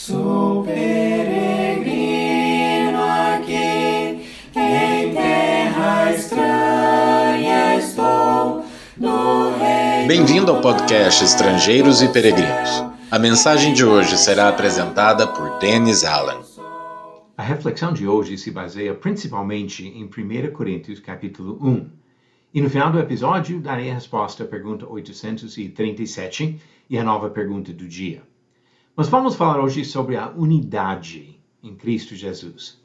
Sou peregrino aqui, em terra estranha estou, no reino. Bem-vindo ao podcast Estrangeiros e Peregrinos. A mensagem de hoje será apresentada por Dennis Allen. A reflexão de hoje se baseia principalmente em 1 Coríntios capítulo 1. E no final do episódio darei a resposta à pergunta 837 e a nova pergunta do dia. Mas vamos falar hoje sobre a unidade em Cristo Jesus.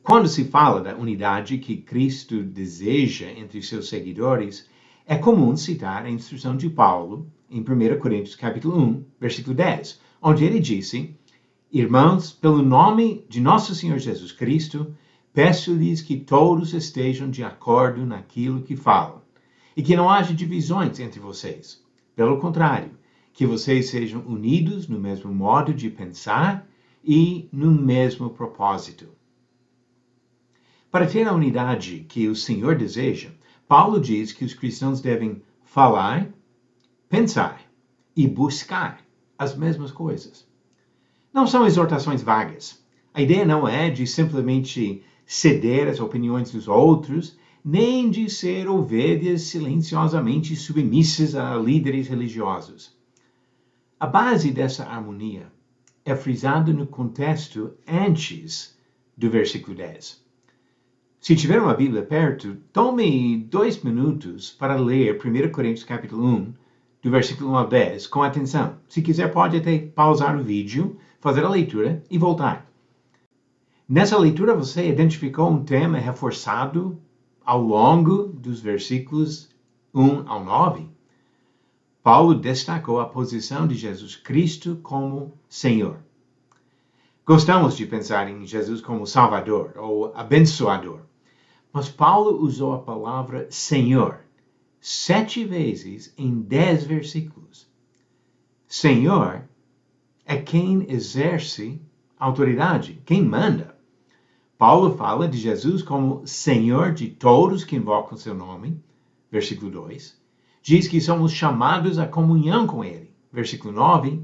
Quando se fala da unidade que Cristo deseja entre seus seguidores, é comum citar a instrução de Paulo em 1 Coríntios capítulo 1, versículo 10, onde ele disse: Irmãos, pelo nome de nosso Senhor Jesus Cristo, peço-lhes que todos estejam de acordo naquilo que falam, e que não haja divisões entre vocês. Pelo contrário, que vocês sejam unidos no mesmo modo de pensar e no mesmo propósito. Para ter a unidade que o Senhor deseja, Paulo diz que os cristãos devem falar, pensar e buscar as mesmas coisas. Não são exortações vagas. A ideia não é de simplesmente ceder às opiniões dos outros, nem de ser ovelhas silenciosamente submissas a líderes religiosos. A base dessa harmonia é frisada no contexto antes do versículo 10. Se tiver uma Bíblia perto, tome 2 minutos para ler 1 Coríntios capítulo 1, do versículo 1 ao 10, com atenção. Se quiser, pode até pausar o vídeo, fazer a leitura e voltar. Nessa leitura, você identificou um tema reforçado ao longo dos versículos 1 ao 9? Paulo destacou a posição de Jesus Cristo como Senhor. Gostamos de pensar em Jesus como Salvador ou abençoador, mas Paulo usou a palavra Senhor 7 vezes em 10 versículos. Senhor é quem exerce autoridade, quem manda. Paulo fala de Jesus como Senhor de todos que invocam seu nome, versículo 2. Diz que somos chamados à comunhão com Ele, versículo 9,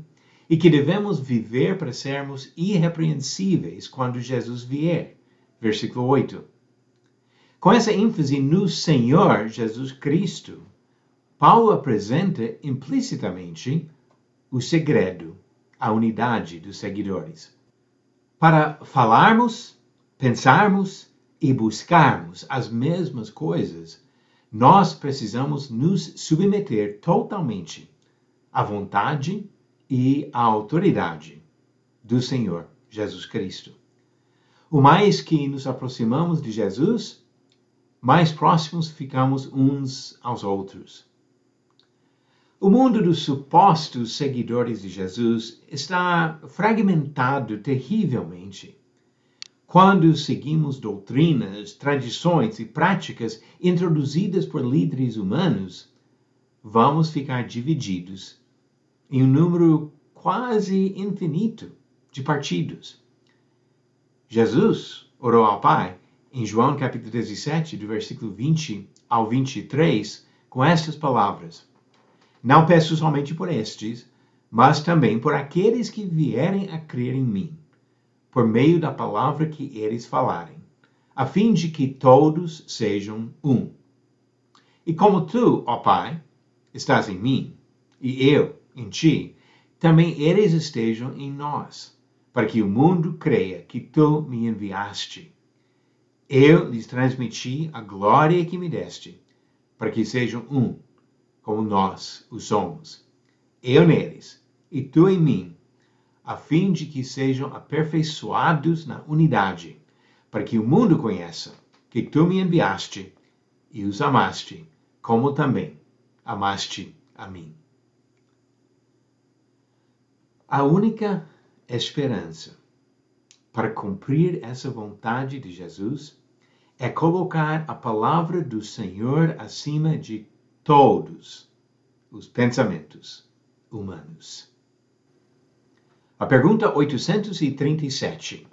e que devemos viver para sermos irrepreensíveis quando Jesus vier, versículo 8. Com essa ênfase no Senhor Jesus Cristo, Paulo apresenta implicitamente o segredo, a unidade dos seguidores. Para falarmos, pensarmos e buscarmos as mesmas coisas, nós precisamos nos submeter totalmente à vontade e à autoridade do Senhor Jesus Cristo. O mais que nos aproximamos de Jesus, mais próximos ficamos uns aos outros. O mundo dos supostos seguidores de Jesus está fragmentado terrivelmente. Quando seguimos doutrinas, tradições e práticas introduzidas por líderes humanos, vamos ficar divididos em um número quase infinito de partidos. Jesus orou ao Pai em João capítulo 17, do versículo 20 ao 23, com estas palavras: Não peço somente por estes, mas também por aqueles que vierem a crer em mim, por meio da palavra que eles falarem, a fim de que todos sejam um. E como tu, ó Pai, estás em mim, e eu em ti, também eles estejam em nós, para que o mundo creia que tu me enviaste. Eu lhes transmiti a glória que me deste, para que sejam um, como nós o somos. Eu neles, e tu em mim, a fim de que sejam aperfeiçoados na unidade, para que o mundo conheça que tu me enviaste e os amaste, como também amaste a mim. A única esperança para cumprir essa vontade de Jesus é colocar a palavra do Senhor acima de todos os pensamentos humanos. A pergunta 837.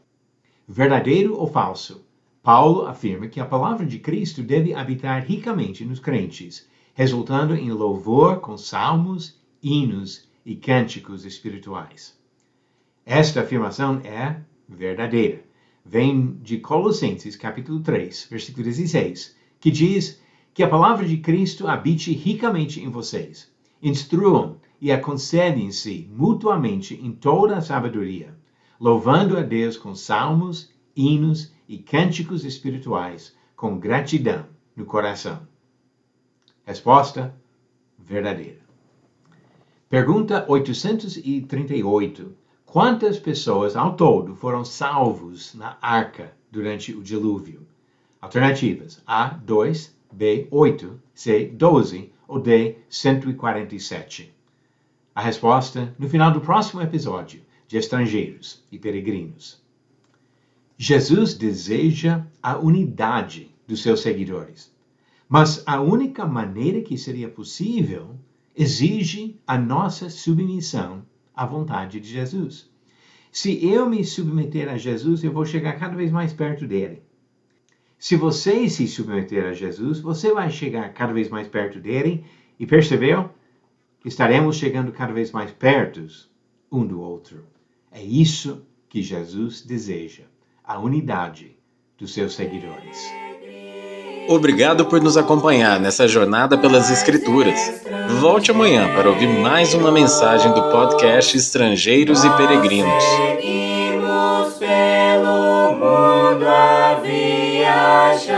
Verdadeiro ou falso? Paulo afirma que a palavra de Cristo deve habitar ricamente nos crentes, resultando em louvor com salmos, hinos e cânticos espirituais. Esta afirmação é verdadeira. Vem de Colossenses capítulo 3, versículo 16, que diz que a palavra de Cristo habite ricamente em vocês. Instruam e aconselhem-se mutuamente em toda a sabedoria, louvando a Deus com salmos, hinos e cânticos espirituais, com gratidão no coração. Resposta verdadeira. Pergunta 838. Quantas pessoas ao todo foram salvos na arca durante o dilúvio? Alternativas: A, 2, B, 8, C, 12 ou D, 147. A resposta no final do próximo episódio de Estrangeiros e Peregrinos. Jesus deseja a unidade dos seus seguidores, mas a única maneira que seria possível exige a nossa submissão à vontade de Jesus. Se eu me submeter a Jesus, eu vou chegar cada vez mais perto dele. Se você se submeter a Jesus, você vai chegar cada vez mais perto dele e percebeu? Estaremos chegando cada vez mais perto um do outro. É isso que Jesus deseja, a unidade dos seus seguidores. Obrigado por nos acompanhar nessa jornada pelas Escrituras. Volte amanhã para ouvir mais uma mensagem do podcast Estrangeiros e Peregrinos. Seguimos pelo mundo a viajar.